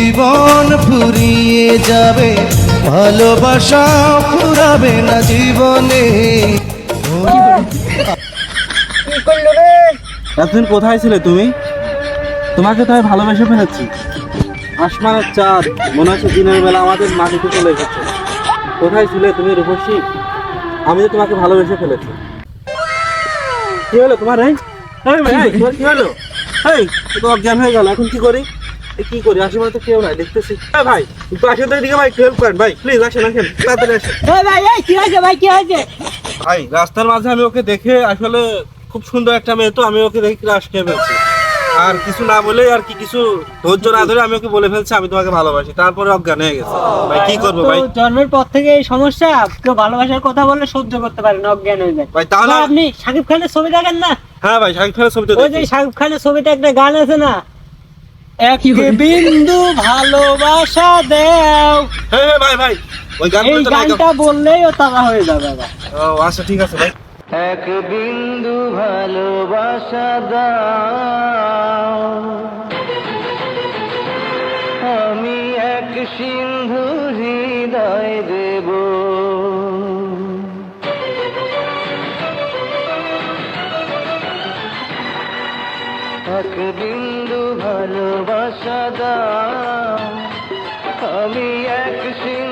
জীবন ফুরিয়ে যাবে, ভালোবাসা ফুরাবে না জীবনে। কি করলো রে? এতদিন কোথায় ছিলে তুমি? তোমাকে তো আমি ভালোবেসে ফেলেছি। আসমানের চাঁদ মনে হচ্ছে দিনের বেলা আমাদের মাটিতে চলে এসেছে। কোথায় ছিলে তুমি রূপসী? আমি তো তোমাকে ভালোবেসে ফেলেছি। কি হলো তোমার? তোমার কি হলো? তো অজ্ঞান হয়ে গেল, এখন কি করি? কি করি? আশেপাশে তো কেউ নাই দেখতেছি। ভাই একটু আসেন তো এদিকে ভাই, একটু হেল্প করেন ভাই, প্লিজ আসেন আসেন, তাড়াতাড়ি আসেন ভাই কি হয়েছে ভাই, কি হয়েছে? ভাই। রাস্তার মাঝে আমি ওকে দেখে, আসলে খুব সুন্দর একটা মেয়ে, তো আমি ওকে দেখে ক্রাশ খেয়ে ফেলছি। আর কিছু না বলে, আর কি কিছু ধৈর্য না ধরে আমি ওকে বলে ফেলছি আমি তোমাকে ভালোবাসি, তারপরে অজ্ঞান হয়ে গেছে। ভাই কি করবো ভাই? তো জন্মের পর থেকে এই সমস্যা, কেউ ভালোবাসার কথা বললে সহ্য করতে পারে না, অজ্ঞান হয়ে যায়। ভাই তাহলে ভাই, আপনি শাকিব খানের ছবি দেখেন না? হ্যাঁ ভাই, শাকিব খানের ছবিটা ওই যে দেখি। শাকিব খানের ছবিতে একটা গান আছে না, এক বিন্দু ভালোবাসা দেও, হ্যাঁ হ্যাঁ ভাই ভাই, ওই এই গানগুলো তো নাই। গানটা বললেই ও তারা হয়ে যাবে ভাই। ও আচ্ছা ঠিক আছে ভাই। এক বিন্দু ভালোবাসা দাও, আমি এক সিন্ধু হৃদয় দেব। এক বিন্দু ভালোবাসা দাও, আমি এক সিন্ধু